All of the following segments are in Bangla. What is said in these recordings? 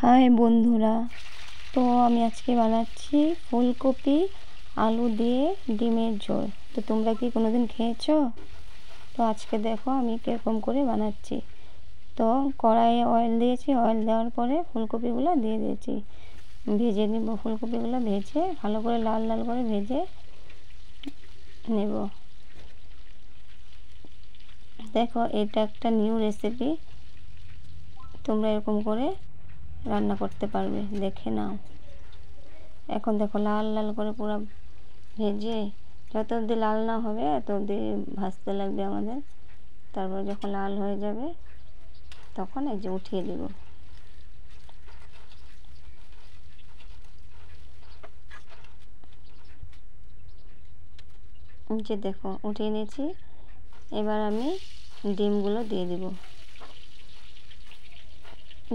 হাই বন্ধুরা, তো আমি আজকে বানাচ্ছি ফুলকপি আলু দিয়ে ডিমের ঝোল। তো তোমরা কি কোনোদিন খেয়েছো? তো আজকে দেখো আমি কীরকম করে বানাচ্ছি। তো কড়াইয়ে অয়েল দিয়েছি, অয়েল দেওয়ার পরে ফুলকপিগুলো দিয়ে দিয়েছি, ভেজে নিব। ফুলকপিগুলো ভেজে ভালো করে লাল লাল করে ভেজে নেব। দেখো এটা একটা নিউ রেসিপি, তোমরা এরকম করে রান্না করতে পারবে, দেখে নাও। এখন দেখো লাল লাল করে পুরো ভেজে, যত অবধি লাল না হবে তত অবধি ভাজতে লাগবে আমাদের। তারপর যখন লাল হয়ে যাবে তখন এই যে উঠিয়ে দেব। যে দেখো উঠিয়ে নিয়েছি। এবার আমি ডিমগুলো দিয়ে দেব।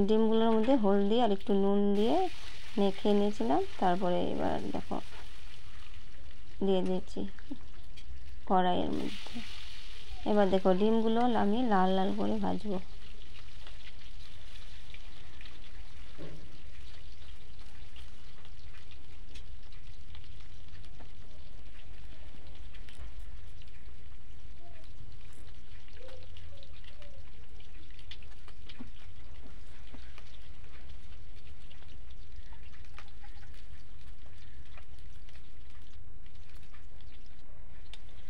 ডিমগুলোর মধ্যে হলদি আর একটু নুন দিয়ে মেখে নিয়েছিলাম। তারপরে এবার দেখো দিয়ে দিয়েছি কড়াইয়ের মধ্যে। এবার দেখো ডিমগুলো আমি লাল লাল করে ভাজবো।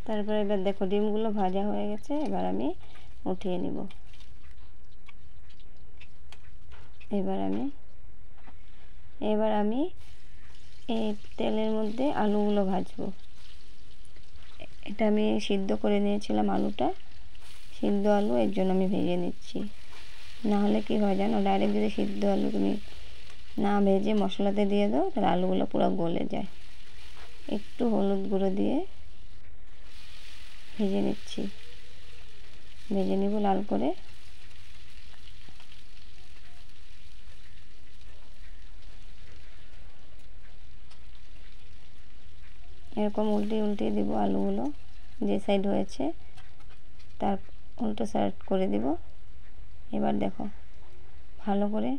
তারপরে এবার দেখো ডিমগুলো ভাজা হয়ে গেছে, এবার আমি উঠিয়ে নিব। এবার আমি এই তেলের মধ্যে আলুগুলো ভাজবো। এটা আমি সিদ্ধ করে নিয়েছিলাম আলুটা, সিদ্ধ আলু, এর জন্য আমি ভেজে নিচ্ছি। না হলে কী হয় জানো, ডাইরেক্ট যদি সিদ্ধ আলু তুমি না ভেজে মশলাতে দিয়ে দাও তাহলে আলুগুলো পুরো গলে যায়। একটু হলুদ গুঁড়ো দিয়ে ভেজে নিচ্ছি, ভেজে নিব লাল করে। এরকম উল্টিয়ে দিব আলুগুলো, যে সাইড হয়েছে তার উল্টো সাইড করে দিব। এবার দেখো ভালো করে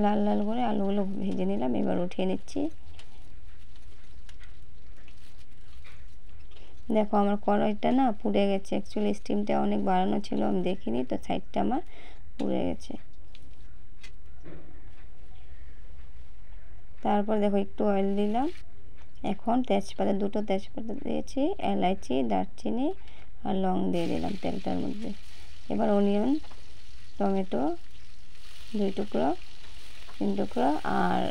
লাল লাল করে আলুগুলো ভেজে নিলাম। এবার উঠিয়ে নিচ্ছি। দেখো আমার কড়াইটা না পুড়ে গেছে, অ্যাকচুয়ালি স্টিমটা অনেক বাড়ানো ছিল, আমি দেখিনি, তো সাইডটা আমার পুড়ে গেছে। তারপর দেখো একটু অয়েল দিলাম। এখন তেজপাতা, দুটো তেজপাতা দিয়েছি, এলাচি, দারচিনি আর লং দিয়ে দিলাম তেলটার মধ্যে। এবার অনিয়ন, টমেটো 2 টুকরো 3 টুকরো আর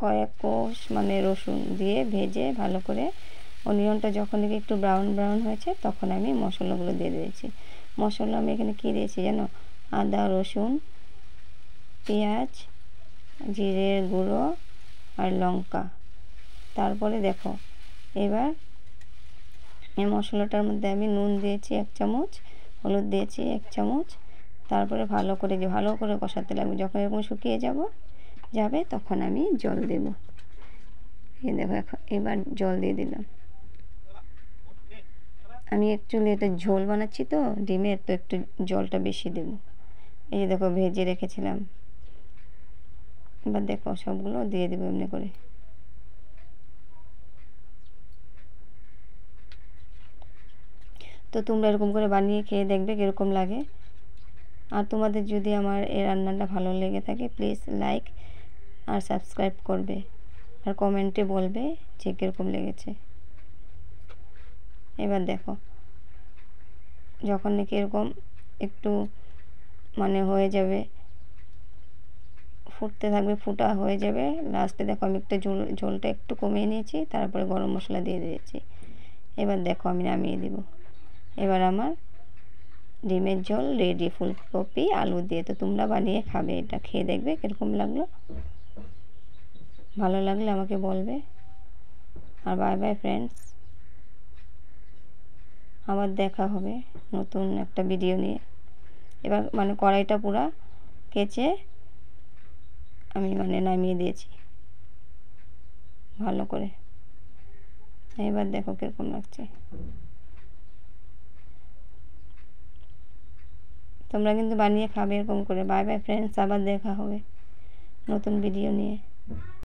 কয়েক কোষ মানে রসুন দিয়ে ভেজে ভালো করে, অনিয়নটা যখন একটু ব্রাউন ব্রাউন হয়েছে তখন আমি মশলাগুলো দিয়ে দিয়েছি। মশলা আমি এখানে কী দিয়েছি জানো, আদা, রসুন, পেঁয়াজ, জিরের গুঁড়ো আর লঙ্কা। তারপরে দেখো এবার এই মশলাটার মধ্যে আমি নুন দিয়েছি 1 চামচ, হলুদ দিয়েছি 1 চামচ। তারপরে ভালো করে কষাতে লাগবে। যখন এরকম শুকিয়ে যাবে তখন আমি জল দেব। এই দেখো এখন এবার জল দিয়ে দিলাম। আমি অ্যাকচুয়ালি এটা ঝোল বানাচ্ছি তো ডিমের, তো একটু জলটা বেশি দেব। এই যে দেখো ভেজে রেখেছিলাম, এবার দেখো সবগুলো দিয়ে দেবো এমনি করে। তো তোমরা এরকম করে বানিয়ে খেয়ে দেখবে কীরকম লাগে। আর তোমাদের যদি আমার এই রান্নাটা ভালো লেগে থাকে প্লিজ লাইক আর সাবস্ক্রাইব করবে, আর কমেন্টে বলবে যে কীরকম লেগেছে। এবার দেখো যখন নাকি এরকম একটু মানে হয়ে যাবে, ফুটতে থাকবে, ফুটা হয়ে যাবে, লাস্টে দেখো আমি একটু ঝোলটা একটু কমিয়ে নিয়েছি, তারপরে গরম মশলা দিয়ে দিয়েছি। এবার দেখো আমি নামিয়ে দিব। এবার আমার ডিমের ঝোল রেডি, ফুলকপি আলু দিয়ে। তো তোমরা বানিয়ে খাবে, এটা খেয়ে দেখবে কীরকম লাগলো। ভালো লাগলে আমাকে বলবে। আর বাই বাই ফ্রেন্ডস, আবার দেখা হবে নতুন একটা ভিডিও নিয়ে। এবার মানে কড়াইটা পুরা কেচে আমি মানে নামিয়ে দিয়েছি ভালো করে। এবার দেখো কীরকম লাগছে। তোমরা কিন্তু বানিয়ে খাবে এরকম করে। বাই বাই ফ্রেন্ডস, আবার দেখা হবে নতুন ভিডিও নিয়ে।